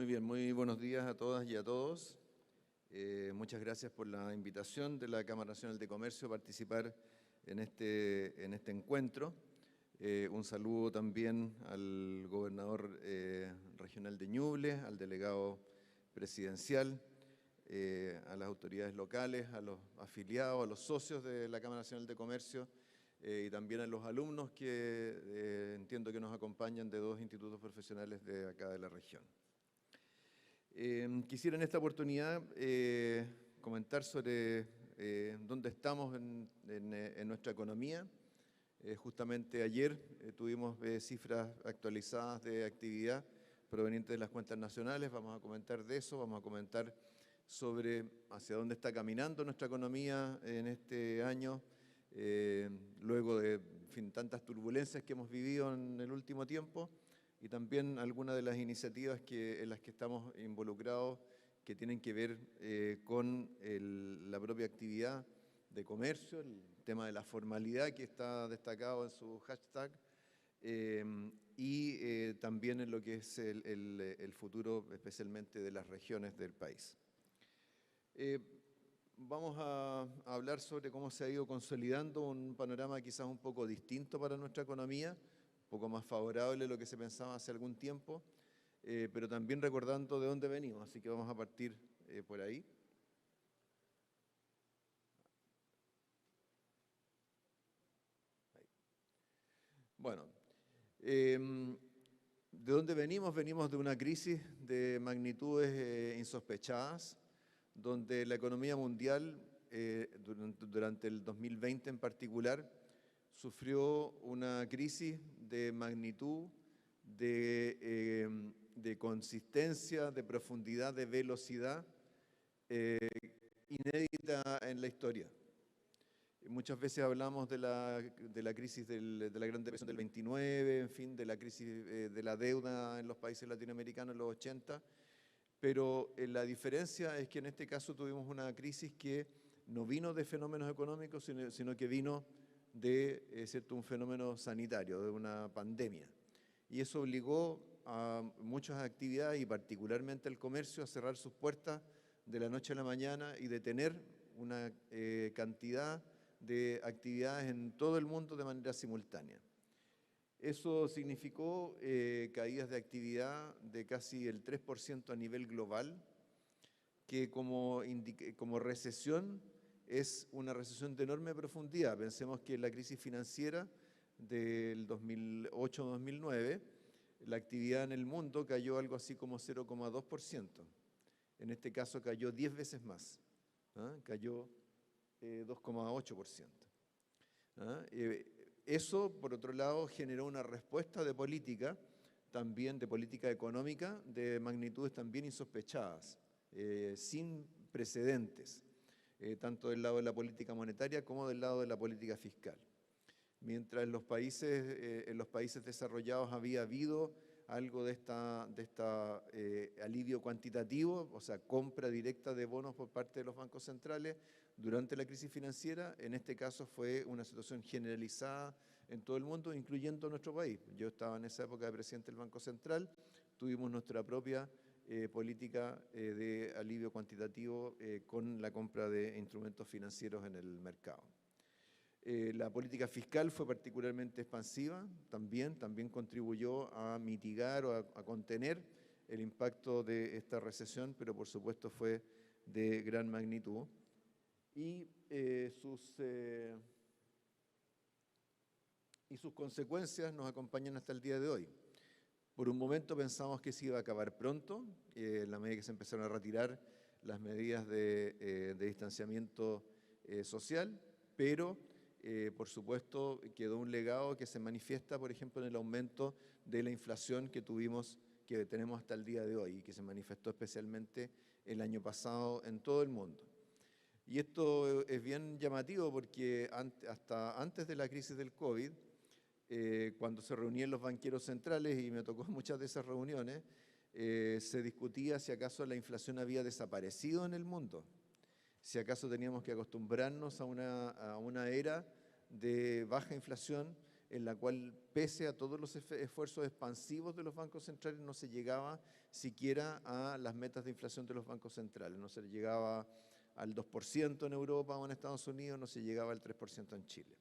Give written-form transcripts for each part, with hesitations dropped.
Muy bien, muy buenos días a todas y a todos. Muchas gracias por la invitación de la Cámara Nacional de Comercio a participar en este encuentro. Un saludo también al gobernador regional de Ñuble, al delegado presidencial, a las autoridades locales, a los afiliados, a los socios de la Cámara Nacional de Comercio y también a los alumnos que entiendo que nos acompañan de dos institutos profesionales de acá de la región. Quisiera en esta oportunidad comentar sobre dónde estamos en nuestra economía. Justamente ayer tuvimos cifras actualizadas de actividad provenientes de las cuentas nacionales. Vamos a comentar de eso, vamos a comentar sobre hacia dónde está caminando nuestra economía en este año, luego de tantas turbulencias que hemos vivido en el último tiempo, y también algunas de las iniciativas en las que estamos involucrados que tienen que ver con la propia actividad de comercio, el tema de la formalidad que está destacado en su hashtag, y también en lo que es el futuro especialmente de las regiones del país. Vamos a hablar sobre cómo se ha ido consolidando un panorama quizás un poco distinto para nuestra economía, un poco más favorable de lo que se pensaba hace algún tiempo, pero también recordando de dónde venimos, así que vamos a partir por ahí. Bueno, ¿de dónde venimos? Venimos de una crisis de magnitudes insospechadas, donde la economía mundial, durante el 2020 en particular, sufrió una crisis de magnitud, de consistencia, de profundidad, de velocidad inédita en la historia. Muchas veces hablamos de la crisis de la Gran Depresión del 29, en fin, de la crisis de la deuda en los países latinoamericanos en los 80, pero la diferencia es que en este caso tuvimos una crisis que no vino de fenómenos económicos, sino que vino de un fenómeno sanitario, de una pandemia. Y eso obligó a muchas actividades y particularmente al comercio a cerrar sus puertas de la noche a la mañana y detener una cantidad de actividades en todo el mundo de manera simultánea. Eso significó caídas de actividad de casi el 3% a nivel global, que como recesión es una recesión de enorme profundidad. Pensemos que en la crisis financiera del 2008-2009, la actividad en el mundo cayó algo así como 0,2%. En este caso cayó 10 veces más, cayó 2,8%. Eso, por otro lado, generó una respuesta de política, también de política económica, de magnitudes también insospechadas, sin precedentes, tanto del lado de la política monetaria como del lado de la política fiscal. Mientras en los países desarrollados había habido algo de esta alivio cuantitativo, o sea, compra directa de bonos por parte de los bancos centrales durante la crisis financiera, en este caso fue una situación generalizada en todo el mundo, incluyendo nuestro país. Yo estaba en esa época de presidente del Banco Central, tuvimos nuestra propia política de alivio cuantitativo con la compra de instrumentos financieros en el mercado. La política fiscal fue particularmente expansiva, también contribuyó a mitigar o a contener el impacto de esta recesión, pero por supuesto fue de gran magnitud. Y sus consecuencias nos acompañan hasta el día de hoy. Por un momento pensamos que se iba a acabar pronto, en la medida que se empezaron a retirar las medidas de distanciamiento social, pero por supuesto quedó un legado que se manifiesta, por ejemplo, en el aumento de la inflación que tenemos hasta el día de hoy y que se manifestó especialmente el año pasado en todo el mundo. Y esto es bien llamativo porque hasta antes de la crisis del COVID, cuando se reunían los banqueros centrales, y me tocó muchas de esas reuniones, se discutía si acaso la inflación había desaparecido en el mundo, si acaso teníamos que acostumbrarnos a una era de baja inflación en la cual, pese a todos los esfuerzos expansivos de los bancos centrales, no se llegaba siquiera a las metas de inflación de los bancos centrales. No se llegaba al 2% en Europa o en Estados Unidos, no se llegaba al 3% en Chile.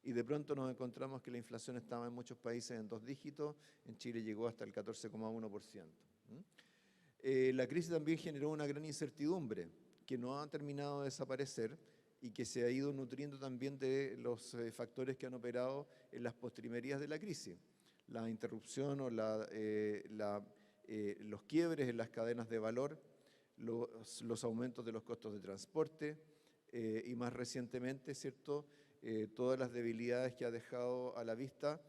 Y de pronto nos encontramos que la inflación estaba en muchos países en 2 dígitos, en Chile llegó hasta el 14,1%. La crisis también generó una gran incertidumbre que no ha terminado de desaparecer y que se ha ido nutriendo también de los factores que han operado en las postrimerías de la crisis. La interrupción o los quiebres en las cadenas de valor, los aumentos de los costos de transporte y más recientemente, ¿cierto?, todas las debilidades que ha dejado a la vista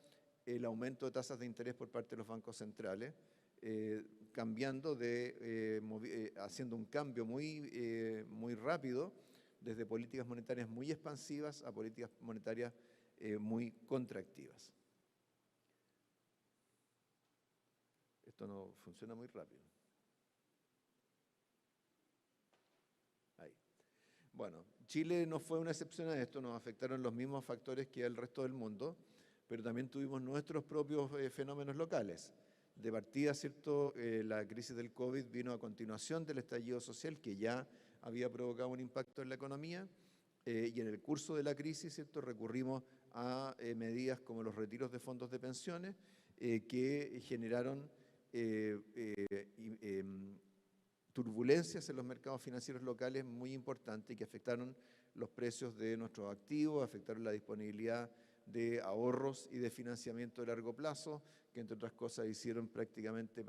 el aumento de tasas de interés por parte de los bancos centrales, haciendo un cambio muy rápido desde políticas monetarias muy expansivas a políticas monetarias muy contractivas. Esto no funciona muy rápido. Ahí. Bueno, Chile no fue una excepción a esto, nos afectaron los mismos factores que el resto del mundo, pero también tuvimos nuestros propios fenómenos locales. De partida, ¿cierto? La crisis del COVID vino a continuación del estallido social que ya había provocado un impacto en la economía y en el curso de la crisis, ¿cierto?, recurrimos a medidas como los retiros de fondos de pensiones que generaron turbulencias en los mercados financieros locales muy importantes y que afectaron los precios de nuestros activos, afectaron la disponibilidad de ahorros y de financiamiento de largo plazo, que entre otras cosas hicieron prácticamente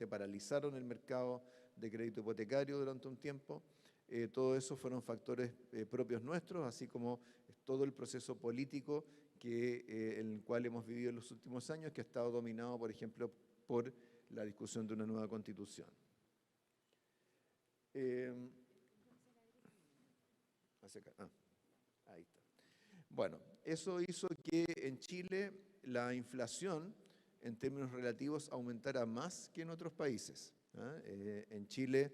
paralizaron el mercado de crédito hipotecario durante un tiempo. Todo eso fueron factores propios nuestros, así como todo el proceso político en el cual hemos vivido en los últimos años, que ha estado dominado, por ejemplo, por la discusión de una nueva constitución. Ahí está. Bueno, eso hizo que en Chile la inflación, en términos relativos, aumentara más que en otros países. En Chile,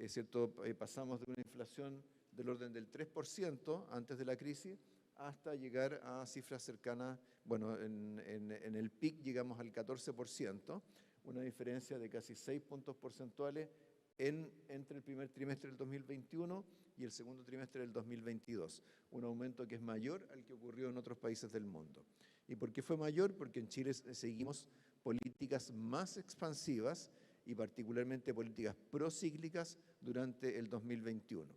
¿cierto?, pasamos de una inflación del orden del 3% antes de la crisis hasta llegar a cifras cercanas, bueno, en el PIC llegamos al 14%, una diferencia de casi 6 puntos porcentuales entre el primer trimestre del 2021 y el segundo trimestre del 2022, un aumento que es mayor al que ocurrió en otros países del mundo. ¿Y por qué fue mayor? Porque en Chile seguimos políticas más expansivas y particularmente políticas procíclicas durante el 2021.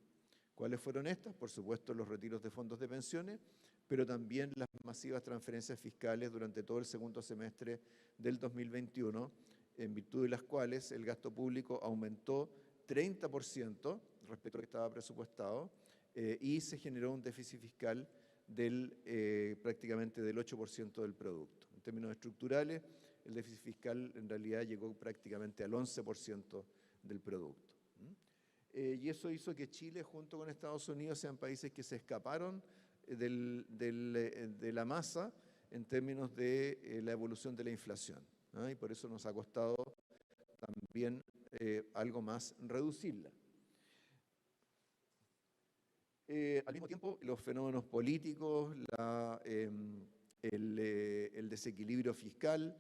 ¿Cuáles fueron estas? Por supuesto, los retiros de fondos de pensiones, pero también las masivas transferencias fiscales durante todo el segundo semestre del 2021, en virtud de las cuales el gasto público aumentó 30% respecto a lo que estaba presupuestado y se generó un déficit fiscal prácticamente del 8% del producto. En términos estructurales, el déficit fiscal en realidad llegó prácticamente al 11% del producto. Y eso hizo que Chile, junto con Estados Unidos, sean países que se escaparon de la masa en términos de la evolución de la inflación. Y por eso nos ha costado también algo más reducirla. Al mismo tiempo, los fenómenos políticos, el desequilibrio fiscal,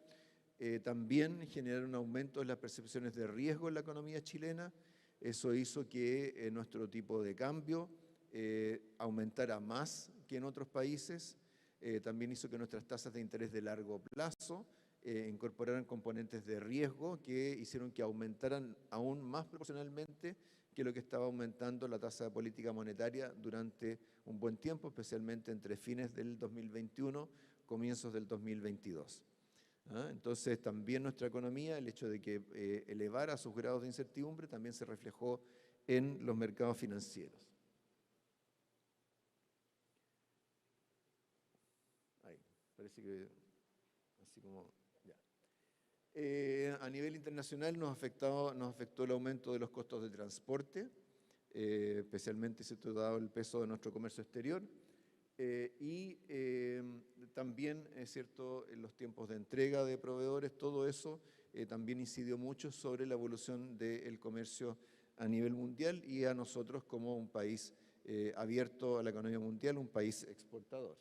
también generaron un aumento en las percepciones de riesgo en la economía chilena. Eso hizo que nuestro tipo de cambio aumentara más que en otros países. También hizo que nuestras tasas de interés de largo plazo incorporaran componentes de riesgo que hicieron que aumentaran aún más proporcionalmente que lo que estaba aumentando la tasa de política monetaria durante un buen tiempo, especialmente entre fines del 2021, comienzos del 2022. Entonces, también nuestra economía, el hecho de que elevara sus grados de incertidumbre, también se reflejó en los mercados financieros. Ahí, parece que así como... A nivel internacional nos afectó el aumento de los costos de transporte, especialmente dado el peso de nuestro comercio exterior, y también, es cierto, en los tiempos de entrega de proveedores, todo eso también incidió mucho sobre la evolución del comercio a nivel mundial y a nosotros como un país abierto a la economía mundial, un país exportador.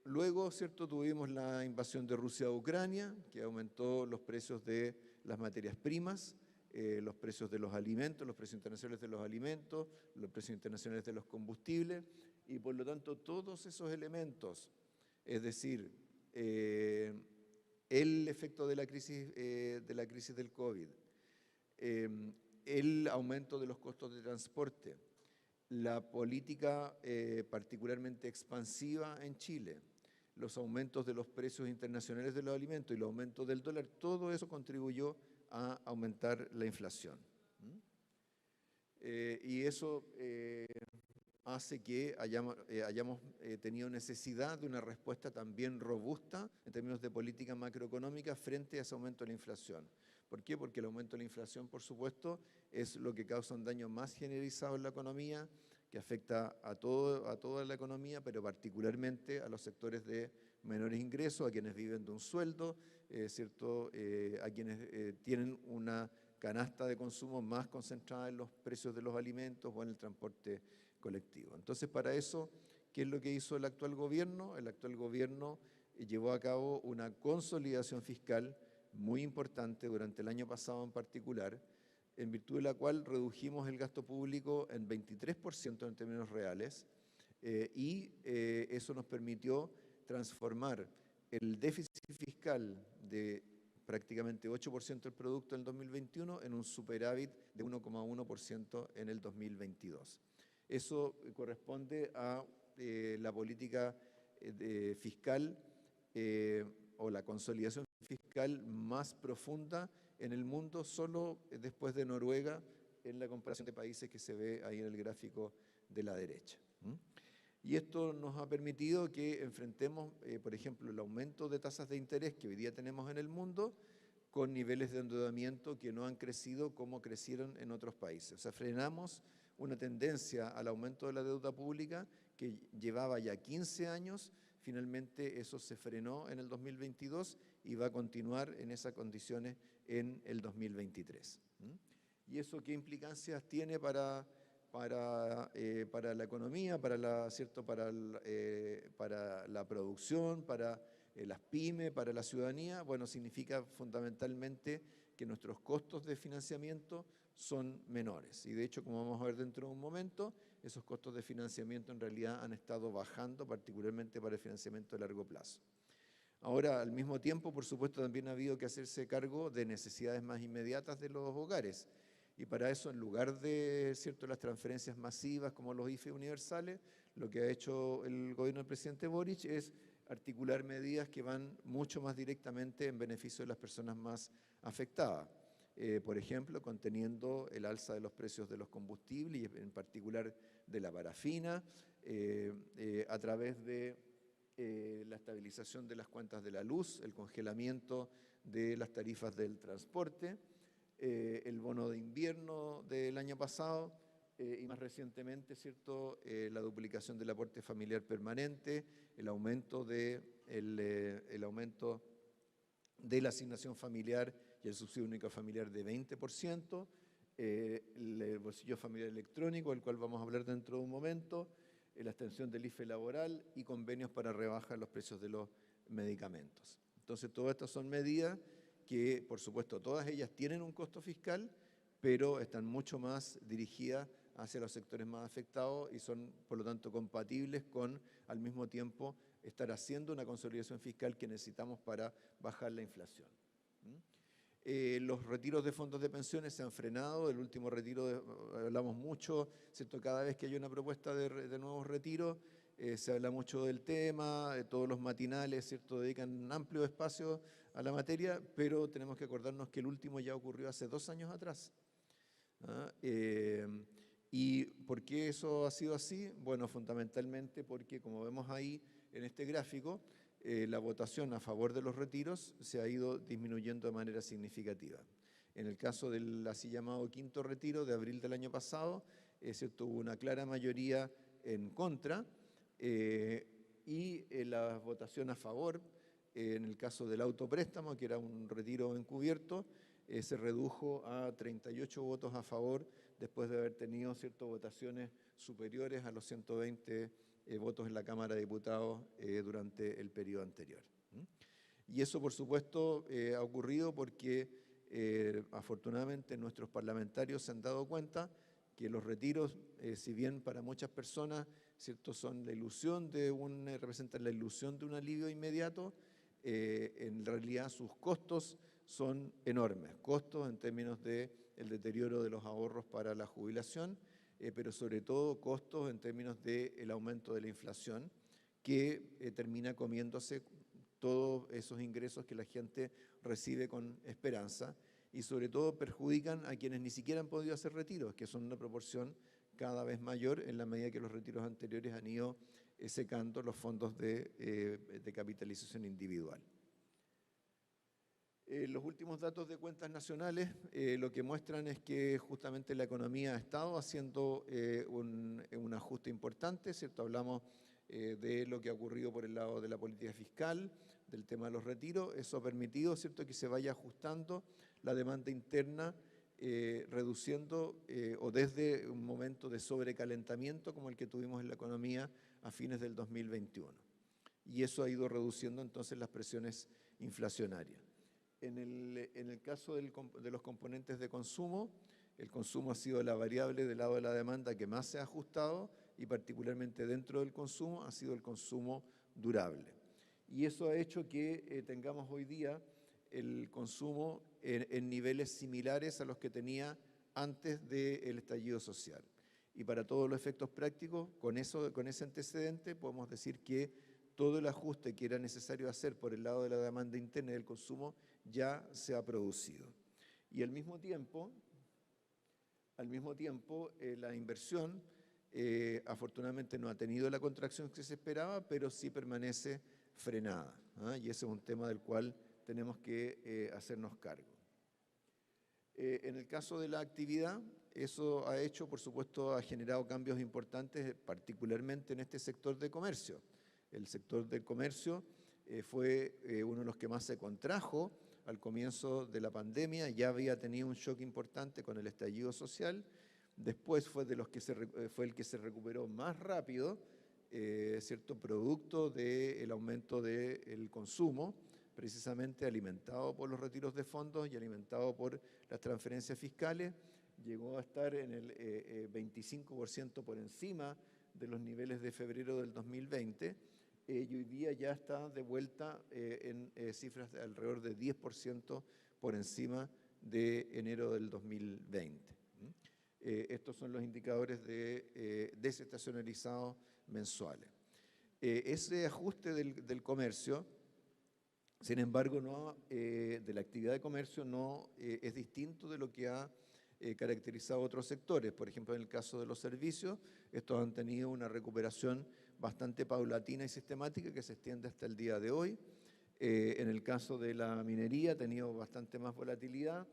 Luego, ¿cierto?, tuvimos la invasión de Rusia a Ucrania, que aumentó los precios de las materias primas, los precios de los alimentos, los precios internacionales de los alimentos, los precios internacionales de los combustibles, y por lo tanto todos esos elementos, es decir, el efecto de la crisis del COVID, el aumento de los costos de transporte, la política particularmente expansiva en Chile, los aumentos de los precios internacionales de los alimentos y los aumentos del dólar, todo eso contribuyó a aumentar la inflación. Y eso hace que hayamos tenido necesidad de una respuesta también robusta en términos de política macroeconómica frente a ese aumento de la inflación. ¿Por qué? Porque el aumento de la inflación, por supuesto, es lo que causa un daño más generalizado en la economía, que afecta a toda la economía, pero particularmente a los sectores de menores ingresos, a quienes viven de un sueldo, ¿cierto? A quienes tienen una canasta de consumo más concentrada en los precios de los alimentos o en el transporte colectivo. Entonces, para eso, ¿qué es lo que hizo el actual gobierno? El actual gobierno llevó a cabo una consolidación fiscal muy importante durante el año pasado en particular, en virtud de la cual redujimos el gasto público en 23% en términos reales, y eso nos permitió transformar el déficit fiscal de prácticamente 8% del producto en el 2021 en un superávit de 1,1% en el 2022. Eso corresponde a la política fiscal o la consolidación fiscal más profunda en el mundo, solo después de Noruega, en la comparación de países que se ve ahí en el gráfico de la derecha. Y esto nos ha permitido que enfrentemos, por ejemplo, el aumento de tasas de interés que hoy día tenemos en el mundo con niveles de endeudamiento que no han crecido como crecieron en otros países. O sea, frenamos una tendencia al aumento de la deuda pública que llevaba ya 15 años. Finalmente eso se frenó en el 2022 y va a continuar en esas condiciones en el 2023. ¿Y eso qué implicancias tiene para la economía, para la producción, para las pymes, para la ciudadanía? Bueno, significa fundamentalmente que nuestros costos de financiamiento son menores. Y de hecho, como vamos a ver dentro de un momento, esos costos de financiamiento en realidad han estado bajando, particularmente para el financiamiento de largo plazo. Ahora, al mismo tiempo, por supuesto, también ha habido que hacerse cargo de necesidades más inmediatas de los hogares. Y para eso, en lugar de, ¿cierto?, las transferencias masivas como los IFE universales, lo que ha hecho el gobierno del presidente Boric es articular medidas que van mucho más directamente en beneficio de las personas más afectadas. Por ejemplo, conteniendo el alza de los precios de los combustibles y en particular de la parafina, a través de la estabilización de las cuentas de la luz, el congelamiento de las tarifas del transporte, el bono de invierno del año pasado y más recientemente, ¿cierto?, la duplicación del aporte familiar permanente, el aumento de la asignación familiar y el subsidio único familiar de 20%, el bolsillo familiar electrónico, del cual vamos a hablar dentro de un momento, la extensión del IFE laboral y convenios para rebajar los precios de los medicamentos. Entonces, todas estas son medidas que, por supuesto, todas ellas tienen un costo fiscal, pero están mucho más dirigidas hacia los sectores más afectados y son, por lo tanto, compatibles con, al mismo tiempo, estar haciendo una consolidación fiscal que necesitamos para bajar la inflación. Los retiros de fondos de pensiones se han frenado. El último retiro, hablamos mucho, ¿cierto? Cada vez que hay una propuesta de nuevos retiros, se habla mucho del tema, todos los matinales, ¿cierto?, dedican amplio espacio a la materia, pero tenemos que acordarnos que el último ya ocurrió hace 2 años atrás. ¿Y por qué eso ha sido así? Bueno, fundamentalmente porque, como vemos ahí en este gráfico, la votación a favor de los retiros se ha ido disminuyendo de manera significativa. En el caso del así llamado quinto retiro de abril del año pasado, hubo una clara mayoría en contra y la votación a favor, en el caso del autopréstamo, que era un retiro encubierto, se redujo a 38 votos a favor después de haber tenido votaciones superiores a los 120 votos en la Cámara de Diputados durante el periodo anterior. Y eso, por supuesto, ha ocurrido porque afortunadamente nuestros parlamentarios se han dado cuenta que los retiros, si bien para muchas personas, ¿cierto?, son la ilusión representan la ilusión de un alivio inmediato, en realidad sus costos son enormes, costos en términos del deterioro de los ahorros para la jubilación, pero sobre todo costos en términos del aumento de la inflación, que termina comiéndose todos esos ingresos que la gente recibe con esperanza, y sobre todo perjudican a quienes ni siquiera han podido hacer retiros, que son una proporción cada vez mayor en la medida que los retiros anteriores han ido secando los fondos de capitalización individual. Los últimos datos de cuentas nacionales lo que muestran es que justamente la economía ha estado haciendo un ajuste importante, ¿cierto? Hablamos de lo que ha ocurrido por el lado de la política fiscal, del tema de los retiros. Eso ha permitido, ¿cierto?, que se vaya ajustando la demanda interna, reduciendo o desde un momento de sobrecalentamiento como el que tuvimos en la economía a fines del 2021. Y eso ha ido reduciendo entonces las presiones inflacionarias. En el caso de los componentes de consumo, el consumo ha sido la variable del lado de la demanda que más se ha ajustado, y particularmente dentro del consumo ha sido el consumo durable. Y eso ha hecho que tengamos hoy día el consumo en niveles similares a los que tenía antes del estallido social. Y para todos los efectos prácticos, con ese antecedente, podemos decir que todo el ajuste que era necesario hacer por el lado de la demanda interna y del consumo ya se ha producido. Y al mismo tiempo la inversión afortunadamente no ha tenido la contracción que se esperaba, pero sí permanece frenada, ¿ah? Y ese es un tema del cual tenemos que hacernos cargo. En el caso de la actividad, eso ha hecho, por supuesto, ha generado cambios importantes, particularmente en este sector de comercio. El sector del comercio fue uno de los que más se contrajo al comienzo de la pandemia, ya había tenido un shock importante con el estallido social, después fue el que se recuperó más rápido, ¿cierto?, producto del aumento del consumo, precisamente alimentado por los retiros de fondos y alimentado por las transferencias fiscales. Llegó a estar en el 25% por encima de los niveles de febrero del 2020, y hoy día ya está de vuelta en cifras de alrededor de 10% por encima de enero del 2020. Estos son los indicadores desestacionalizados mensuales. Ese ajuste del comercio, sin embargo, de la actividad de comercio, no es distinto de lo que ha caracterizado otros sectores. Por ejemplo, en el caso de los servicios, estos han tenido una recuperación bastante paulatina y sistemática que se extiende hasta el día de hoy. En el caso de la minería ha tenido bastante más volatilidad.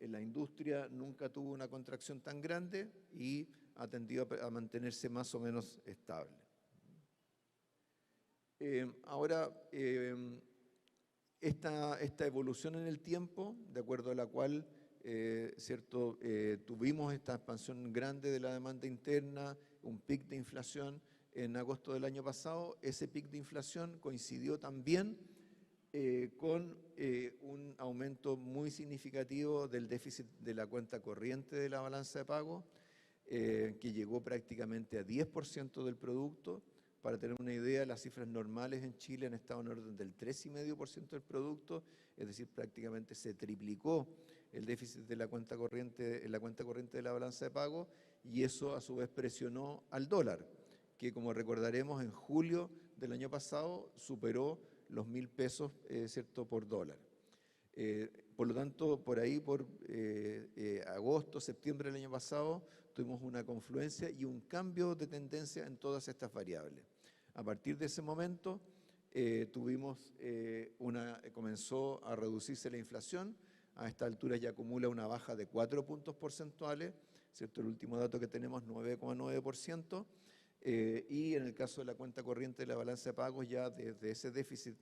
En la industria nunca tuvo una contracción tan grande y ha tendido a mantenerse más o menos estable. Ahora, esta evolución en el tiempo, de acuerdo a la cual tuvimos esta expansión grande de la demanda interna, un pic de inflación en agosto del año pasado. Ese pic de inflación coincidió también con un aumento muy significativo del déficit de la cuenta corriente de la balanza de pago, que llegó prácticamente a 10% del producto. Para tener una idea, las cifras normales en Chile han estado en orden del 3,5% del producto, es decir, prácticamente se triplicó el déficit de la cuenta corriente, en la cuenta corriente de la balanza de pago, y eso a su vez presionó al dólar, que como recordaremos en julio del año pasado superó los 1.000 pesos, ¿cierto?, por dólar. Por lo tanto, por ahí, por agosto, septiembre del año pasado, tuvimos una confluencia y un cambio de tendencia en todas estas variables. A partir de ese momento comenzó a reducirse la inflación. A esta altura ya acumula una baja de 4 puntos porcentuales, ¿cierto? El último dato que tenemos, 9,9%. Y en el caso de la cuenta corriente de la balanza de pagos, ya desde ese déficit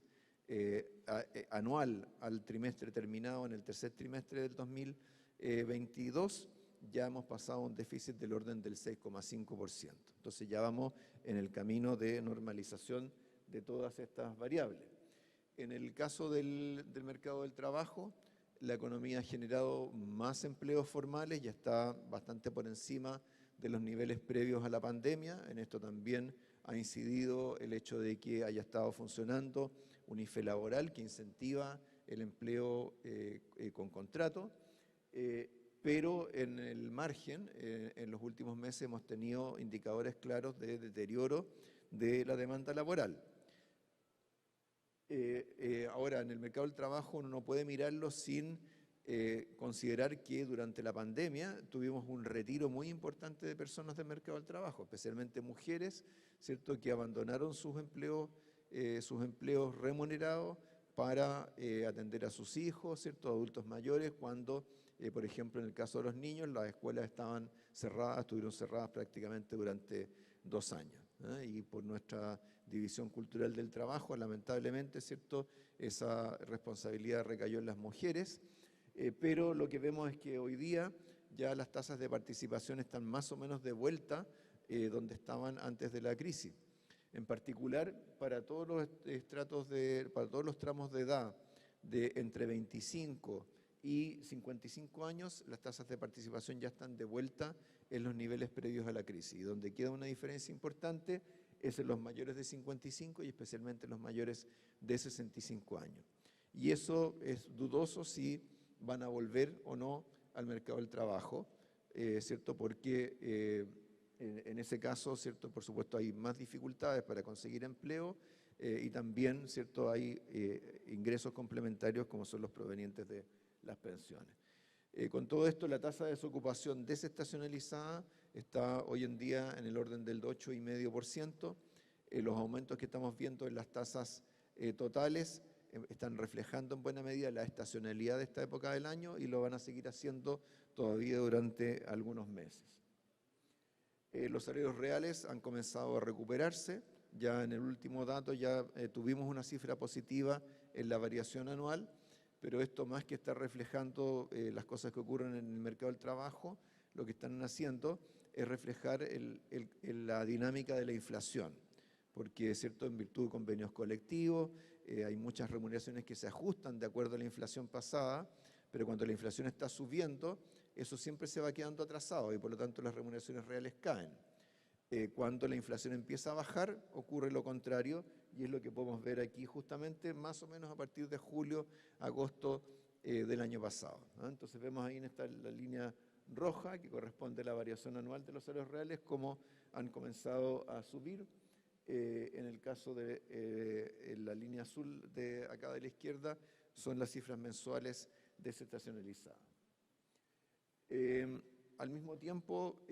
anual al trimestre terminado en el tercer trimestre del 2022, ya hemos pasado a un déficit del orden del 6,5%. Entonces ya vamos en el camino de normalización de todas estas variables. En el caso del mercado del trabajo, la economía ha generado más empleos formales, ya está bastante por encima de los niveles previos a la pandemia. En esto también ha incidido el hecho de que haya estado funcionando un IFE laboral que incentiva el empleo con contrato, pero en el margen, en los últimos meses hemos tenido indicadores claros de deterioro de la demanda laboral. Ahora, en el mercado del trabajo uno no puede mirarlo sin considerar que durante la pandemia tuvimos un retiro muy importante de personas del mercado del trabajo, especialmente mujeres, ¿cierto?, que abandonaron sus empleos remunerados para atender a sus hijos, ¿cierto?, adultos mayores, cuando, por ejemplo, en el caso de los niños, las escuelas estaban cerradas, estuvieron cerradas prácticamente durante 2 años. Y por nuestra división cultural del trabajo, lamentablemente, ¿cierto?, esa responsabilidad recayó en las mujeres, pero lo que vemos es que hoy día ya las tasas de participación están más o menos de vuelta donde estaban antes de la crisis. En particular, para todos los para todos los tramos de edad de entre 25 y 55 años, las tasas de participación ya están de vuelta en los niveles previos a la crisis. Y donde queda una diferencia importante es en los mayores de 55 y especialmente en los mayores de 65 años. Y eso es dudoso si van a volver o no al mercado del trabajo, ¿cierto? Porque en ese caso, ¿cierto?, por supuesto hay más dificultades para conseguir empleo y también, ¿cierto?, hay ingresos complementarios como son los provenientes de las pensiones. Con todo esto, la tasa de desocupación desestacionalizada está hoy en día en el orden del 8,5%. Los aumentos que estamos viendo en las tasas totales están reflejando en buena medida la estacionalidad de esta época del año y lo van a seguir haciendo todavía durante algunos meses. Los salarios reales han comenzado a recuperarse. Ya en el último dato ya tuvimos una cifra positiva en la variación anual, pero esto más que estar reflejando las cosas que ocurren en el mercado del trabajo, lo que están haciendo es reflejar la dinámica de la inflación, porque es cierto, en virtud de convenios colectivos, hay muchas remuneraciones que se ajustan de acuerdo a la inflación pasada, pero cuando la inflación está subiendo, eso siempre se va quedando atrasado y por lo tanto las remuneraciones reales caen. Cuando la inflación empieza a bajar, ocurre lo contrario y es lo que podemos ver aquí justamente más o menos a partir de julio, agosto del año pasado, ¿no? Entonces vemos ahí en la línea roja que corresponde a la variación anual de los salarios reales, cómo han comenzado a subir. En el caso de la línea azul de acá de la izquierda son las cifras mensuales desestacionalizadas. Al mismo tiempo,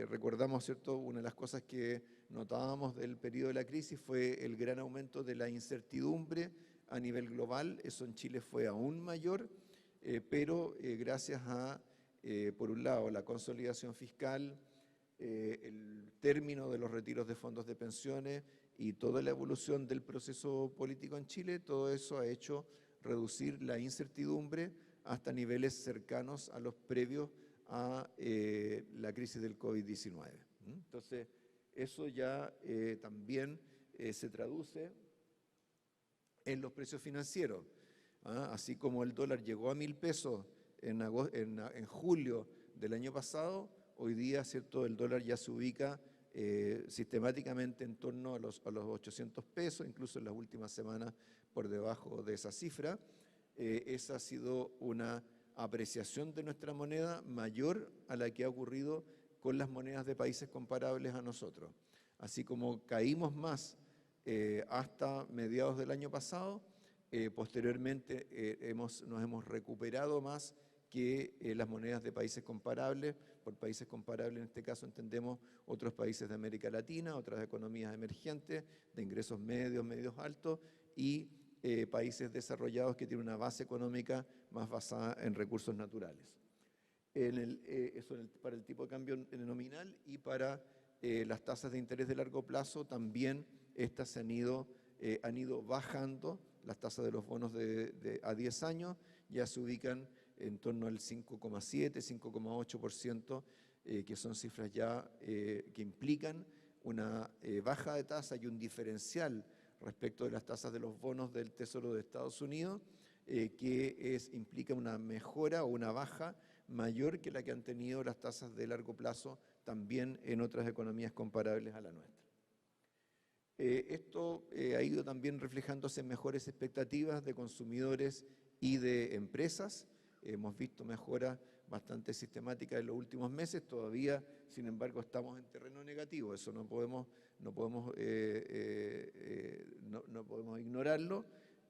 recordamos, ¿cierto?, una de las cosas que notábamos del periodo de la crisis fue el gran aumento de la incertidumbre a nivel global. Eso en Chile fue aún mayor, pero gracias a, por un lado, la consolidación fiscal, el término de los retiros de fondos de pensiones y toda la evolución del proceso político en Chile, todo eso ha hecho reducir la incertidumbre hasta niveles cercanos a los previos a la crisis del COVID-19. Entonces, eso ya también se traduce en los precios financieros. Así como el dólar llegó a 1.000 pesos en julio del año pasado, hoy día, ¿cierto?, el dólar ya se ubica sistemáticamente en torno a los 800 pesos, incluso en las últimas semanas por debajo de esa cifra. Esa ha sido una apreciación de nuestra moneda mayor a la que ha ocurrido con las monedas de países comparables a nosotros. Así como caímos más hasta mediados del año pasado, posteriormente nos hemos recuperado más que las monedas de países comparables. Por países comparables en este caso entendemos otros países de América Latina, otras economías emergentes de ingresos medios, medios altos y países desarrollados que tienen una base económica más basada en recursos naturales. Eso para el tipo de cambio nominal y para las tasas de interés de largo plazo también estas han ido bajando. Las tasas de los bonos a 10 años ya se ubican en torno al 5,7, 5,8%, que son cifras ya que implican una baja de tasa y un diferencial respecto de las tasas de los bonos del Tesoro de Estados Unidos, que implica una mejora o una baja mayor que la que han tenido las tasas de largo plazo también en otras economías comparables a la nuestra. Esto ha ido también reflejándose en mejores expectativas de consumidores y de empresas. Hemos visto mejoras bastante sistemáticas en los últimos meses. Todavía, sin embargo, estamos en terreno negativo. Eso no podemos ignorarlo,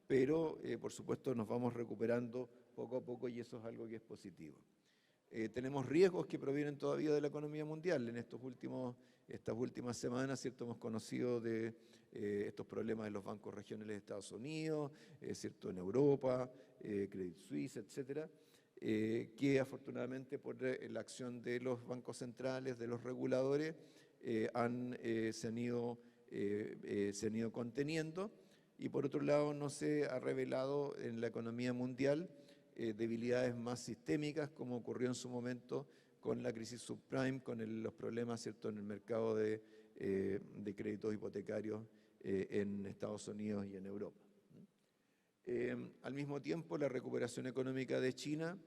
pero por supuesto nos vamos recuperando poco a poco y eso es algo que es positivo. Tenemos riesgos que provienen todavía de la economía mundial. En estas últimas semanas, ¿cierto? Hemos conocido de estos problemas de los bancos regionales de Estados Unidos, ¿cierto? En Europa, Credit Suisse, etcétera, que afortunadamente por la acción de los bancos centrales, de los reguladores, se han ido conteniendo. Y por otro lado, no se ha revelado en la economía mundial debilidades más sistémicas, como ocurrió en su momento con la crisis subprime, con los problemas, ¿cierto?, en el mercado de créditos hipotecarios en Estados Unidos y en Europa. Al mismo tiempo, la recuperación económica de China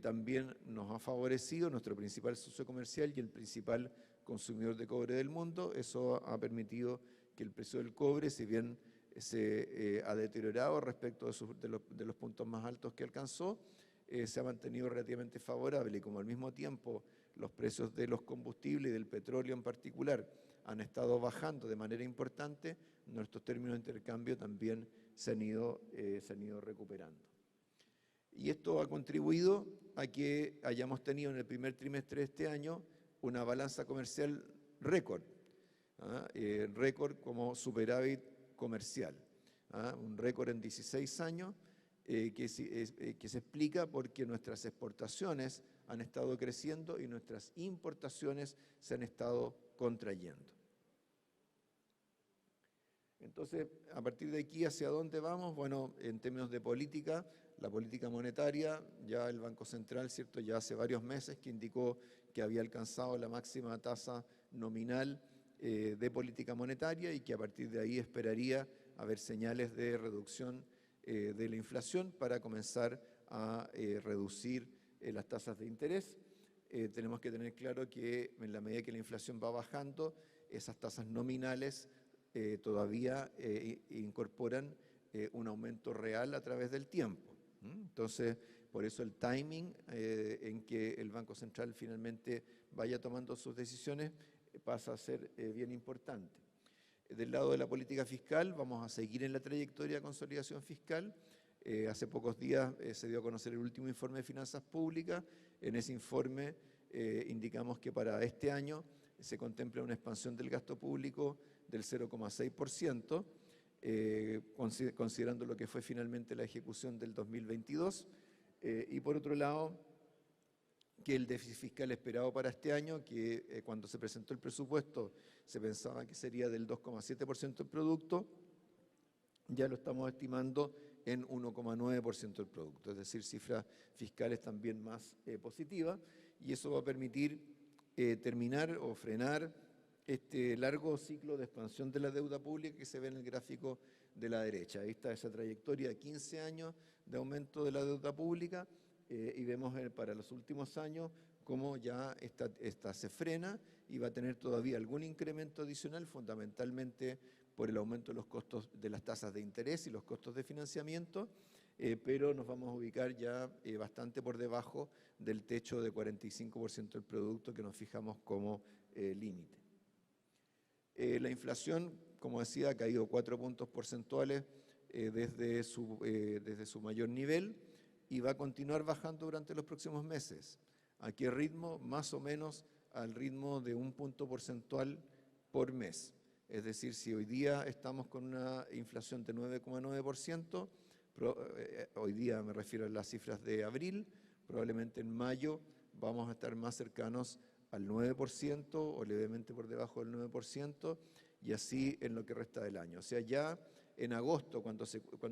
también nos ha favorecido, nuestro principal socio comercial y el principal consumidor de cobre del mundo. Eso ha permitido que el precio del cobre, si bien se ha deteriorado respecto de los puntos más altos que alcanzó, se ha mantenido relativamente favorable, y como al mismo tiempo los precios de los combustibles y del petróleo en particular han estado bajando de manera importante, nuestros términos de intercambio también se han ido recuperando. Y esto ha contribuido a que hayamos tenido en el primer trimestre de este año una balanza comercial récord, récord como superávit comercial, un récord en 16 años, que se explica porque nuestras exportaciones han estado creciendo y nuestras importaciones se han estado contrayendo. Entonces, a partir de aquí, ¿hacia dónde vamos? Bueno, en términos de política, la política monetaria, ya el Banco Central, ¿cierto?, ya hace varios meses que indicó que había alcanzado la máxima tasa nominal de política monetaria y que a partir de ahí esperaría haber señales de reducción de la inflación para comenzar a reducir las tasas de interés. Tenemos que tener claro que en la medida que la inflación va bajando, esas tasas nominales todavía incorporan un aumento real a través del tiempo. Entonces, por eso el timing en que el Banco Central finalmente vaya tomando sus decisiones pasa a ser bien importante. Del lado de la política fiscal, vamos a seguir en la trayectoria de consolidación fiscal. Hace pocos días se dio a conocer el último informe de finanzas públicas. En ese informe indicamos que para este año se contempla una expansión del gasto público del 0,6%, considerando lo que fue finalmente la ejecución del 2022. Y por otro lado, que el déficit fiscal esperado para este año, que cuando se presentó el presupuesto se pensaba que sería del 2,7% del producto, ya lo estamos estimando en 1,9% del producto, es decir, cifras fiscales también más positivas, y eso va a permitir terminar o frenar este largo ciclo de expansión de la deuda pública que se ve en el gráfico de la derecha. Ahí está esa trayectoria de 15 años de aumento de la deuda pública, y vemos para los últimos años cómo ya esta se frena y va a tener todavía algún incremento adicional, fundamentalmente por el aumento de los costos de las tasas de interés y los costos de financiamiento, pero nos vamos a ubicar ya bastante por debajo del techo de 45% del producto que nos fijamos como límite. La inflación, como decía, ha caído 4 puntos porcentuales desde su mayor nivel y va a continuar bajando durante los próximos meses. ¿A qué ritmo? Más o menos al ritmo de 1 punto porcentual por mes. Es decir, si hoy día estamos con una inflación de 9,9%, hoy día me refiero a las cifras de abril, probablemente en mayo vamos a estar más cercanos al 9% o levemente por debajo del 9%, y así en lo que resta del año. O sea, ya en agosto, cuando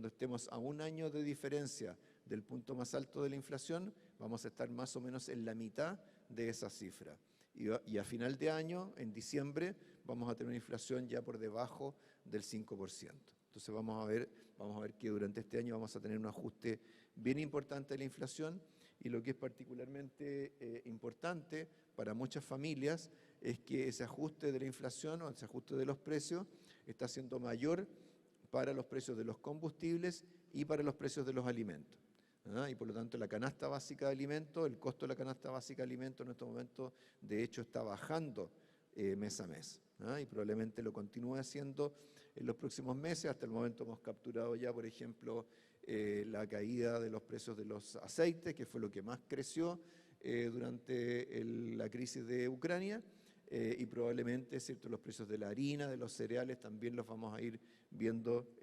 estemos a un año de diferencia del punto más alto de la inflación, vamos a estar más o menos en la mitad de esa cifra. Y a final de año, en diciembre, vamos a tener una inflación ya por debajo del 5%. Entonces vamos a ver que durante este año vamos a tener un ajuste bien importante de la inflación, y lo que es particularmente importante para muchas familias es que ese ajuste de la inflación o ese ajuste de los precios está siendo mayor para los precios de los combustibles y para los precios de los alimentos. Y por lo tanto la canasta básica de alimentos, el costo de la canasta básica de alimentos en estos momentos de hecho está bajando mes a mes, y probablemente lo continúe haciendo en los próximos meses. Hasta el momento hemos capturado ya, por ejemplo, la caída de los precios de los aceites, que fue lo que más creció durante la crisis de Ucrania, y probablemente, ¿cierto?, los precios de la harina, de los cereales, también los vamos a ir viendo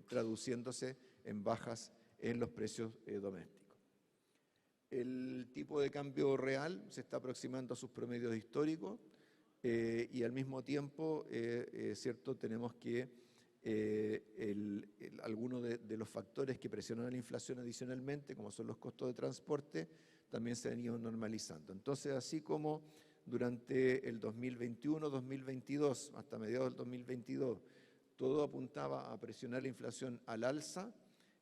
traduciéndose en bajas en los precios domésticos. El tipo de cambio real se está aproximando a sus promedios históricos, y al mismo tiempo, ¿cierto?, tenemos que algunos de los factores que presionan a la inflación adicionalmente, como son los costos de transporte, también se han ido normalizando. Entonces, así como durante el 2021-2022, hasta mediados del 2022, todo apuntaba a presionar la inflación al alza,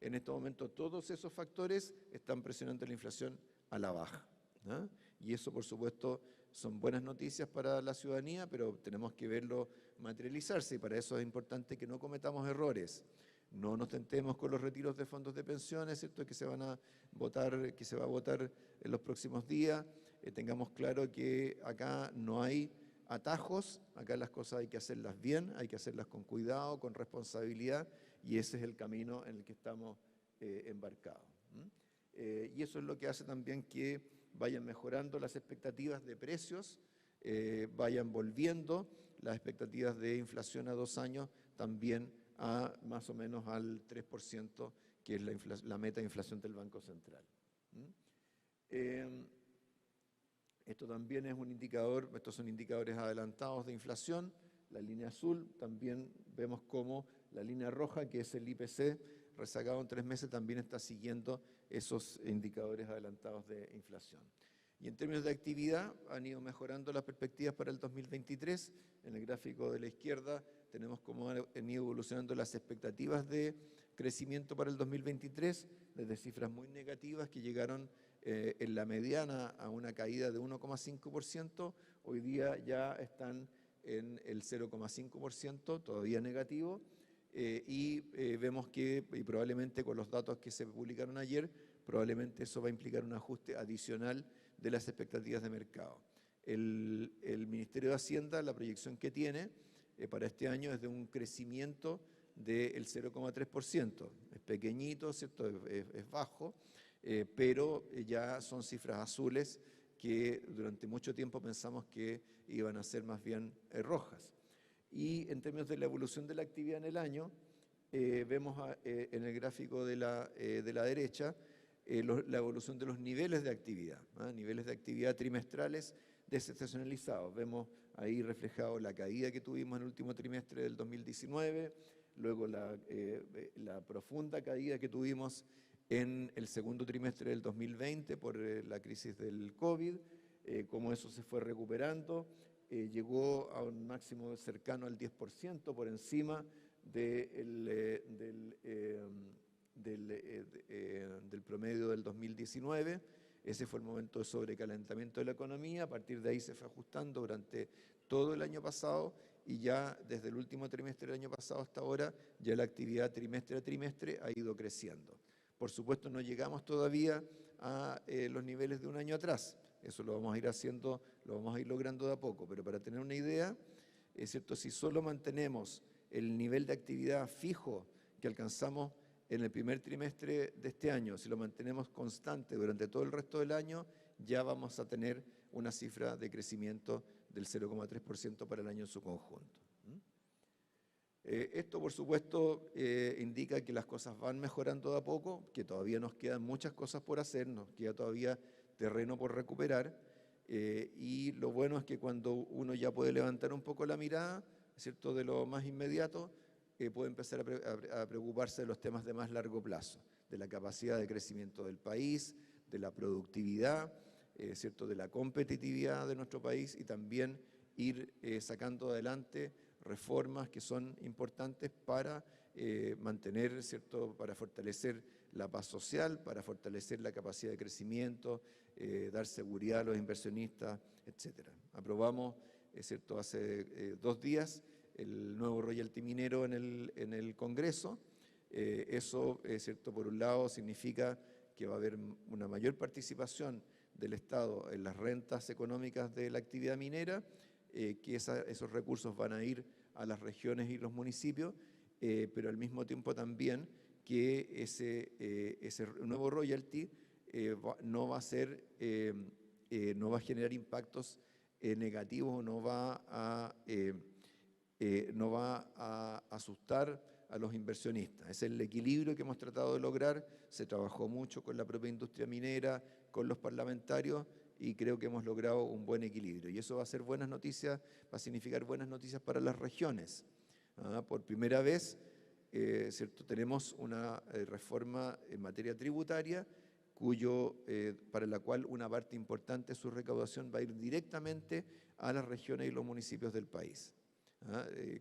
en este momento todos esos factores están presionando la inflación a la baja, ¿no? Y eso, por supuesto, son buenas noticias para la ciudadanía, pero tenemos que verlo materializarse, y para eso es importante que no cometamos errores. No nos tentemos con los retiros de fondos de pensiones, ¿cierto?, que se va a votar en los próximos días. Tengamos claro que acá no hay atajos, acá las cosas hay que hacerlas bien, hay que hacerlas con cuidado, con responsabilidad, y ese es el camino en el que estamos embarcados. Y eso es lo que hace también que vayan mejorando las expectativas de precios, vayan volviendo las expectativas de inflación a 2 años también a más o menos al 3%, que es la meta de inflación del Banco Central. Esto también es un indicador, estos son indicadores adelantados de inflación. La línea azul, también vemos cómo la línea roja, que es el IPC, rezagado en 3 meses, también está siguiendo esos indicadores adelantados de inflación. Y en términos de actividad, han ido mejorando las perspectivas para el 2023. En el gráfico de la izquierda tenemos cómo han ido evolucionando las expectativas de crecimiento para el 2023, desde cifras muy negativas que llegaron en la mediana a una caída de 1,5%, hoy día ya están en el 0,5%, todavía negativo, y vemos que, y probablemente con los datos que se publicaron ayer, probablemente eso va a implicar un ajuste adicional de las expectativas de mercado. El Ministerio de Hacienda, la proyección que tiene para este año es de un crecimiento del 0,3%. Es pequeñito, ¿cierto?, es bajo, pero ya son cifras azules que durante mucho tiempo pensamos que iban a ser más bien rojas. Y en términos de la evolución de la actividad en el año, vemos en el gráfico de la derecha la evolución de los niveles de actividad, niveles de actividad trimestrales desestacionalizados. Vemos ahí reflejado la caída que tuvimos en el último trimestre del 2019, luego la profunda caída que tuvimos en el segundo trimestre del 2020 por la crisis del COVID, cómo eso se fue recuperando, llegó a un máximo cercano al 10%, por encima del promedio del 2019. Ese fue el momento de sobrecalentamiento de la economía. A partir de ahí se fue ajustando durante todo el año pasado, y ya desde el último trimestre del año pasado hasta ahora, ya la actividad trimestre a trimestre ha ido creciendo. Por supuesto, no llegamos todavía a los niveles de un año atrás. Eso lo vamos a ir haciendo, lo vamos a ir logrando de a poco. Pero para tener una idea, es cierto, si solo mantenemos el nivel de actividad fijo que alcanzamos en el primer trimestre de este año, si lo mantenemos constante durante todo el resto del año, ya vamos a tener una cifra de crecimiento del 0,3% para el año en su conjunto. Esto, por supuesto, indica que las cosas van mejorando de a poco, que todavía nos quedan muchas cosas por hacer, nos queda todavía terreno por recuperar, y lo bueno es que cuando uno ya puede levantar un poco la mirada, ¿cierto?, de lo más inmediato, puede empezar a preocuparse de los temas de más largo plazo, de la capacidad de crecimiento del país, de la productividad, ¿cierto?, de la competitividad de nuestro país, y también ir sacando adelante reformas que son importantes para mantener, ¿cierto?, para fortalecer la paz social, para fortalecer la capacidad de crecimiento, dar seguridad a los inversionistas, etc. Aprobamos, ¿cierto?, hace 2 días el nuevo royalty minero en el Congreso. Eso, ¿cierto?, por un lado significa que va a haber una mayor participación del Estado en las rentas económicas de la actividad minera, que esos recursos van a ir a las regiones y los municipios, pero al mismo tiempo también que ese nuevo royalty no va a generar impactos negativos, no va a asustar a los inversionistas. Es el equilibrio que hemos tratado de lograr. Se trabajó mucho con la propia industria minera, con los parlamentarios, y creo que hemos logrado un buen equilibrio. Y eso va a ser buenas noticias, va a significar buenas noticias para las regiones. Por primera vez, ¿cierto?, tenemos una reforma en materia tributaria para la cual una parte importante de su recaudación va a ir directamente a las regiones y los municipios del país.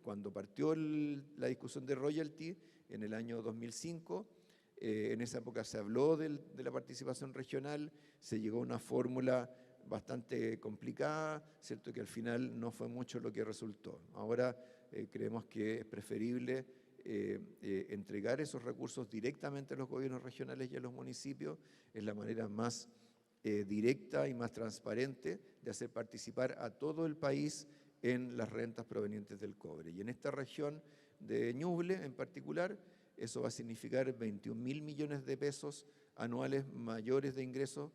Cuando partió la discusión de royalty en el año 2005, en esa época se habló de la participación regional, se llegó a una fórmula bastante complicada, ¿cierto?, que al final no fue mucho lo que resultó. Ahora creemos que es preferible entregar esos recursos directamente a los gobiernos regionales y a los municipios. Es la manera más directa y más transparente de hacer participar a todo el país en las rentas provenientes del cobre. Y en esta región de Ñuble en particular, eso va a significar 21.000 millones de pesos anuales mayores de ingresos,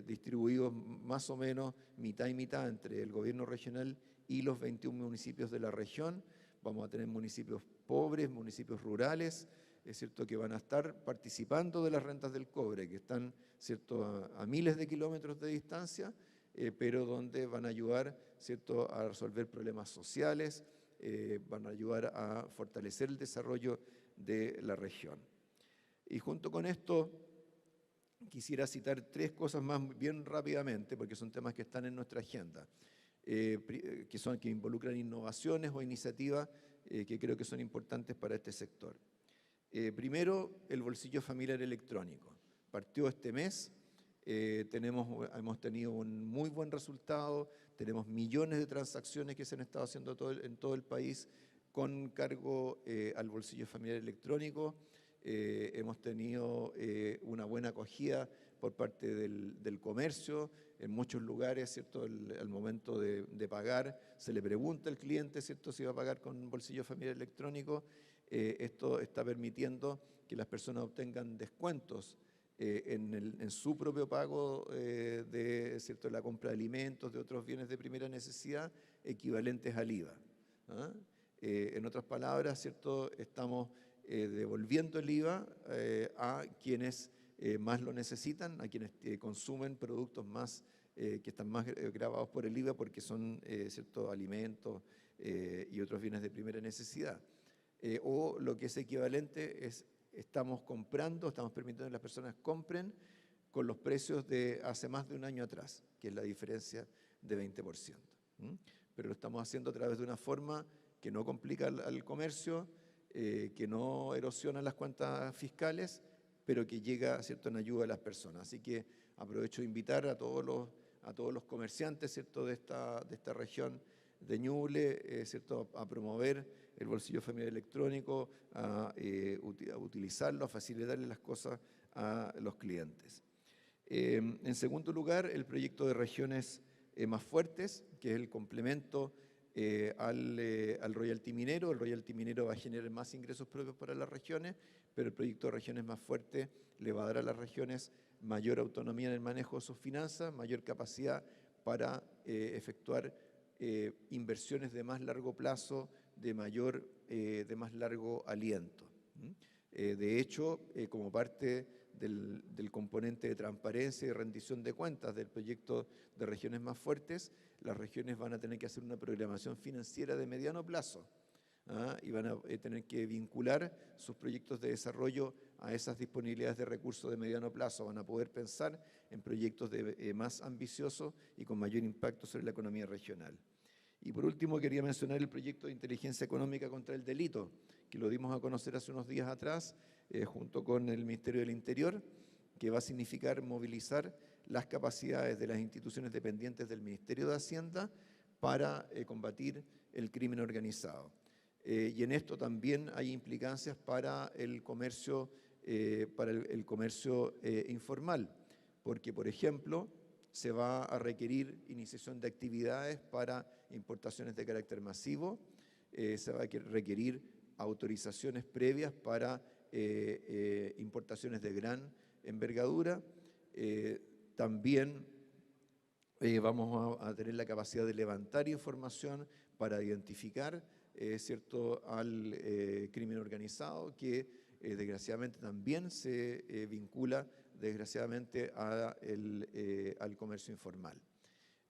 distribuidos más o menos mitad y mitad entre el gobierno regional y los 21 municipios de la región. Vamos a tener municipios pobres, municipios rurales, es cierto, que van a estar participando de las rentas del cobre, que están, ¿cierto?, a miles de kilómetros de distancia, pero donde van a ayudar, ¿cierto?, a resolver problemas sociales, van a ayudar a fortalecer el desarrollo de la región. Y junto con esto, quisiera citar 3 cosas más bien rápidamente, porque son temas que están en nuestra agenda, que involucran innovaciones o iniciativas que creo que son importantes para este sector. Primero, el bolsillo familiar electrónico. Partió este mes. Hemos tenido un muy buen resultado, tenemos millones de transacciones que se han estado haciendo en todo el país con cargo al bolsillo familiar electrónico. Hemos tenido una buena acogida por parte del comercio. En muchos lugares, ¿cierto?, al momento de pagar, se le pregunta al cliente, ¿cierto?, si va a pagar con bolsillo familiar electrónico. Esto está permitiendo que las personas obtengan descuentos en su propio pago ¿cierto?, la compra de alimentos, de otros bienes de primera necesidad, equivalentes al IVA. En otras palabras, ¿cierto?, estamos devolviendo el IVA a quienes más lo necesitan, a quienes consumen productos que están más gravados por el IVA, porque son ¿cierto?, alimentos y otros bienes de primera necesidad. O lo que es equivalente estamos permitiendo que las personas compren con los precios de hace más de un año atrás, que es la diferencia de 20%. Pero lo estamos haciendo a través de una forma que no complica al comercio, que no erosiona las cuentas fiscales, pero que llega, ¿cierto?, en ayuda a las personas. Así que aprovecho de invitar a todos los comerciantes, ¿cierto?, de esta región de Ñuble, ¿cierto?, a promover el bolsillo familiar electrónico, a utilizarlo, a facilitarle las cosas a los clientes. En segundo lugar, el proyecto de regiones más fuertes, que es el complemento al royalty minero. El royalty minero va a generar más ingresos propios para las regiones, pero el proyecto de regiones más fuerte le va a dar a las regiones mayor autonomía en el manejo de sus finanzas, mayor capacidad para efectuar inversiones de más largo plazo, de más largo aliento. De hecho, como parte del componente de transparencia y rendición de cuentas del proyecto de regiones más fuertes, las regiones van a tener que hacer una programación financiera de mediano plazo. y van a tener que vincular sus proyectos de desarrollo a esas disponibilidades de recursos de mediano plazo. Van a poder pensar en proyectos más ambiciosos y con mayor impacto sobre la economía regional. Y por último, quería mencionar el proyecto de inteligencia económica contra el delito, que lo dimos a conocer hace unos días atrás, junto con el Ministerio del Interior, que va a significar movilizar las capacidades de las instituciones dependientes del Ministerio de Hacienda para combatir el crimen organizado. Y en esto también hay implicancias para el comercio, informal, porque, por ejemplo, se va a requerir iniciación de actividades para importaciones de carácter masivo, se va a requerir autorizaciones previas para importaciones de gran envergadura. También vamos a tener la capacidad de levantar información para identificar al crimen organizado, que desgraciadamente también se vincula desgraciadamente al comercio informal.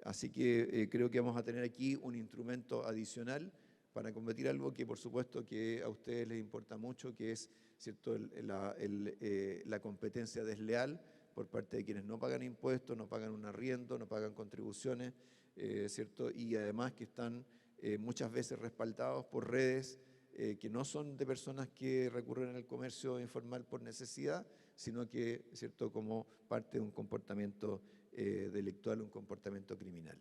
Así que creo que vamos a tener aquí un instrumento adicional para combatir algo que por supuesto que a ustedes les importa mucho, que es la competencia desleal por parte de quienes no pagan impuestos, no pagan un arriendo, no pagan contribuciones, y además que están muchas veces respaldados por redes que no son de personas que recurren al comercio informal por necesidad, sino que, como parte de un comportamiento delictual, un comportamiento criminal.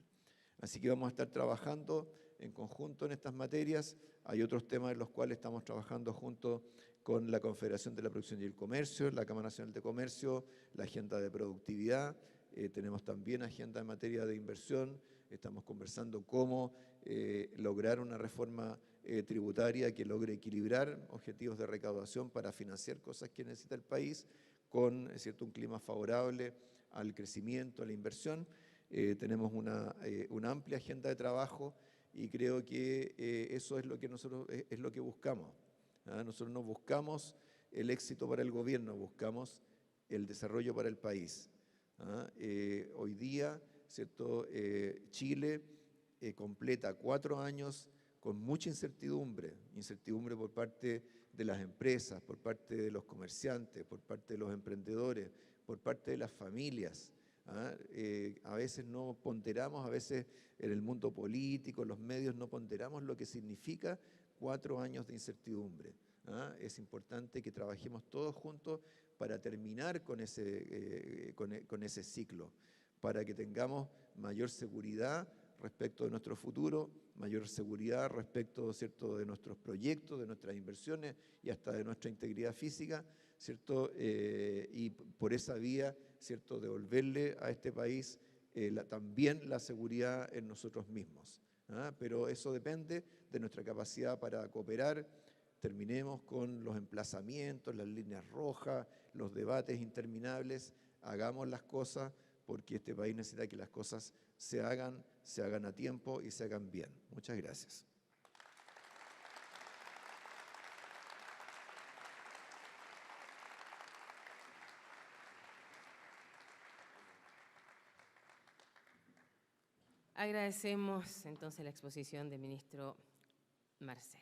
Así que vamos a estar trabajando en conjunto en estas materias. Hay otros temas en los cuales estamos trabajando junto con la Confederación de la Producción y el Comercio, la Cámara Nacional de Comercio, la agenda de productividad. Tenemos también agenda en materia de inversión. Estamos conversando cómo lograr una reforma tributaria que logre equilibrar objetivos de recaudación para financiar cosas que necesita el país con un clima favorable al crecimiento, a la inversión. Tenemos una amplia agenda de trabajo y creo que eso es lo que nosotros es lo que buscamos. Nosotros no buscamos el éxito para el gobierno, buscamos el desarrollo para el país. Hoy día, Chile completa 4 años con mucha incertidumbre por parte de las empresas, por parte de los comerciantes, por parte de los emprendedores, por parte de las familias. A veces no ponderamos, a veces en el mundo político, los medios no ponderamos lo que significa 4 años de incertidumbre. Es importante que trabajemos todos juntos para terminar con ese ciclo, para que tengamos mayor seguridad respecto de nuestro futuro, mayor seguridad respecto, de nuestros proyectos, de nuestras inversiones y hasta de nuestra integridad física, y por esa vía, devolverle a este país también la seguridad en nosotros mismos. Pero eso depende de nuestra capacidad para cooperar. Terminemos con los emplazamientos, las líneas rojas, los debates interminables. Hagamos las cosas porque este país necesita que las cosas se hagan a tiempo y se hagan bien. Muchas gracias. Agradecemos entonces la exposición del ministro Marcel.